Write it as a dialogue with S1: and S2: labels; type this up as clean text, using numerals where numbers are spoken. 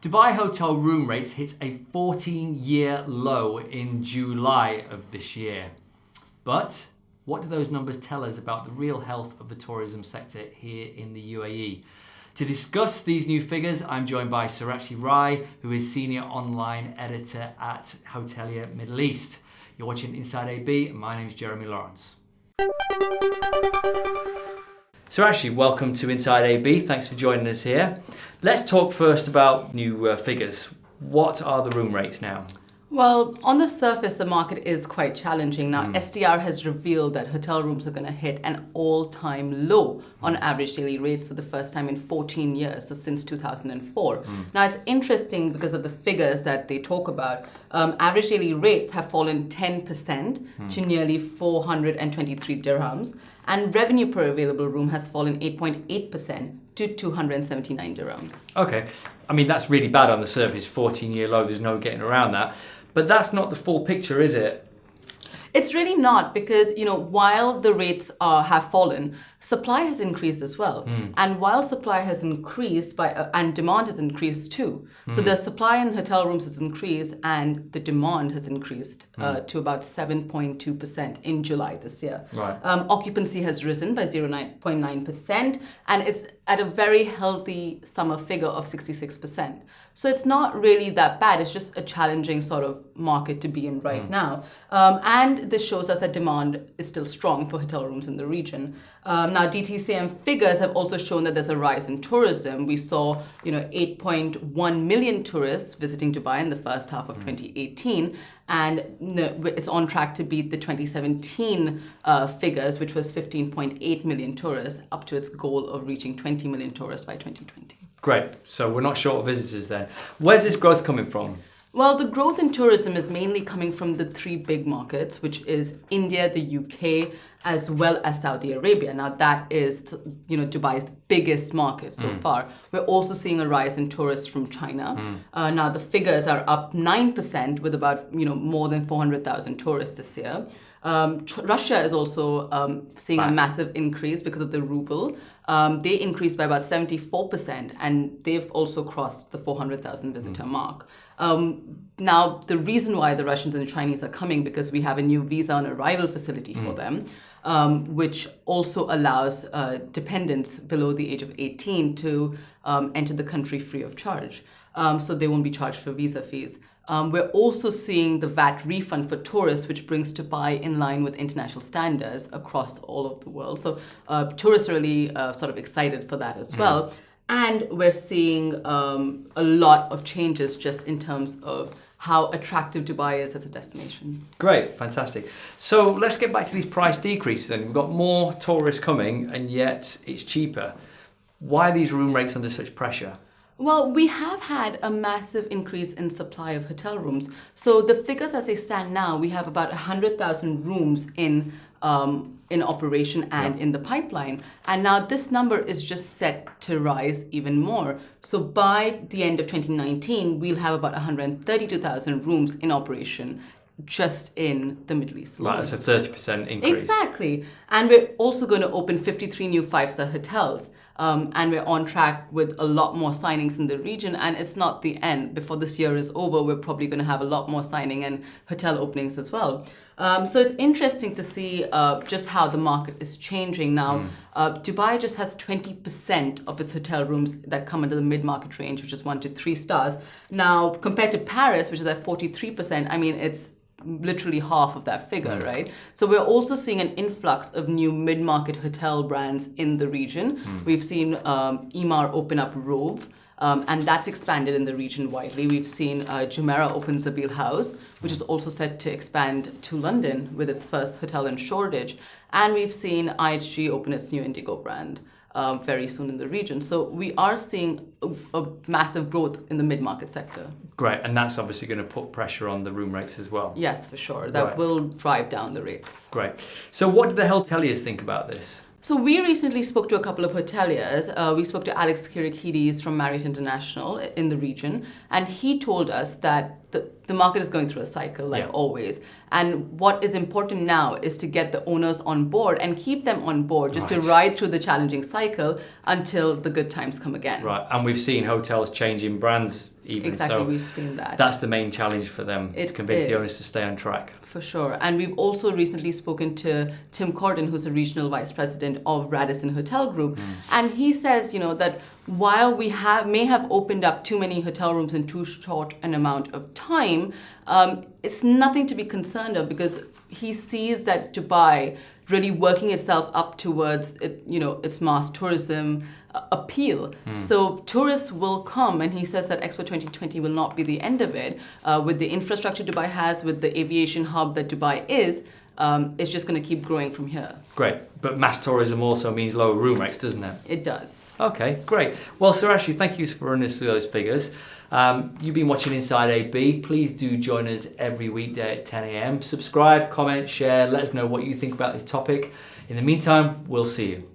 S1: Dubai hotel room rates hit a 14-year low in July of this year. But what do those numbers tell us about the real health of the tourism sector here in the UAE? To discuss these new figures, I'm joined by Surachi Rai, who is Senior Online Editor at Hotelier Middle East. You're watching Inside AB, and my name is Jeremy Lawrence. Surachi, welcome to Inside AB. Thanks for joining us here. Let's talk first about new figures. What are the room rates now?
S2: Well, on the surface, the market is quite challenging. Now, STR has revealed that hotel rooms are going to hit an all-time low on average daily rates for the first time in 14 years, so since 2004. Now, it's interesting because of the figures that they talk about. Average daily rates have fallen 10% to nearly 423 dirhams, and revenue per available room has fallen 8.8% to 279 dirhams.
S1: Okay, I mean, that's really bad on the surface, 14-year low, there's no getting around that. But that's not the full picture, is it?
S2: It's really not, because while the rates have fallen, supply has increased as well. And while supply has increased and demand has increased too. So the supply in hotel rooms has increased and the demand has increased to about 7.2% in July this year.
S1: Right.
S2: Occupancy has risen by 0.9% and it's at a very healthy summer figure of 66%. So it's not really that bad. It's just a challenging sort of market to be in right now. And this shows us that demand is still strong for hotel rooms in the region. Now, DTCM figures have also shown that there's a rise in tourism. We saw, 8.1 million tourists visiting Dubai in the first half of 2018, and it's on track to beat the 2017 figures, which was 15.8 million tourists, up to its goal of reaching 20 million tourists by 2020.
S1: Great. So we're not short of visitors then. Where's this growth coming from?
S2: Well, the growth in tourism is mainly coming from the three big markets, which is India, the UK, as well as Saudi Arabia. Now, that is, Dubai's biggest market so far. We're also seeing a rise in tourists from China. Now, the figures are up 9% with about, more than 400,000 tourists this year. Russia is also seeing a massive increase because of the ruble. They increased by about 74%, and they've also crossed the 400,000 visitor mark. Now, the reason why the Russians and the Chinese are coming, because we have a new visa on arrival facility for them, which also allows dependents below the age of 18 to enter the country free of charge. So they won't be charged for visa fees. We're also seeing the VAT refund for tourists, which brings Dubai in line with international standards across all of the world. So tourists are really sort of excited for that as well. And we're seeing a lot of changes just in terms of how attractive Dubai is as a destination.
S1: Great, fantastic. So let's get back to these price decreases then. We've got more tourists coming and yet it's cheaper. Why are these room rates under such pressure?
S2: Well, we have had a massive increase in supply of hotel rooms. So the figures as they stand now, we have about 100,000 rooms in operation and in the pipeline. And now this number is just set to rise even more. So by the end of 2019, we'll have about 132,000 rooms in operation just in the Middle East.
S1: Right, that's a 30% increase.
S2: Exactly. And we're also going to open 53 new 5-star hotels. And we're on track with a lot more signings in the region. And it's not the end. Before this year is over, we're probably going to have a lot more signing and hotel openings as well. So it's interesting to see just how the market is changing now. Dubai just has 20% of its hotel rooms that come under the mid-market range, which is 1 to 3 stars. Now, compared to Paris, which is at 43%, I mean, it's literally half of that figure, right? So we're also seeing an influx of new mid-market hotel brands in the region. We've seen Emaar open up Rove, and that's expanded in the region widely. We've seen Jumeirah open Zabil House, which is also set to expand to London with its first hotel in Shoreditch. And we've seen IHG open its new Indigo brand very soon in the region. So we are seeing a massive growth in the mid-market sector.
S1: Great, and that's obviously going to put pressure on the room rates as well.
S2: Yes, for sure. That will drive down the rates.
S1: Great. So what do the hoteliers think about this?
S2: So we recently spoke to a couple of hoteliers. We spoke to Alex Kyriakides from Marriott International in the region, and he told us that the the market is going through a cycle, like always. And what is important now is to get the owners on board and keep them on board, just to ride through the challenging cycle until the good times come again.
S1: Right, and we've seen hotels changing brands even.
S2: Exactly,
S1: so
S2: we've seen that.
S1: That's the main challenge for them, is to convince the owners to stay on track.
S2: For sure. And we've also recently spoken to Tim Corden, who's a regional vice president of Radisson Hotel Group. And he says, that while we may have opened up too many hotel rooms in too short an amount of time, it's nothing to be concerned of, because he sees that Dubai really working itself up towards its mass tourism appeal. So tourists will come, and he says that Expo 2020 will not be the end of it. With the infrastructure Dubai has, with the aviation hub that Dubai is, it's just going to keep growing from here.
S1: Great. But mass tourism also means lower room rates, doesn't it?
S2: It does.
S1: Okay, great. Well, Sir Ashley, thank you for running us through those figures. You've been watching Inside AB. Please do join us every weekday at 10 a.m. Subscribe, comment, share, let us know what you think about this topic. In the meantime, we'll see you.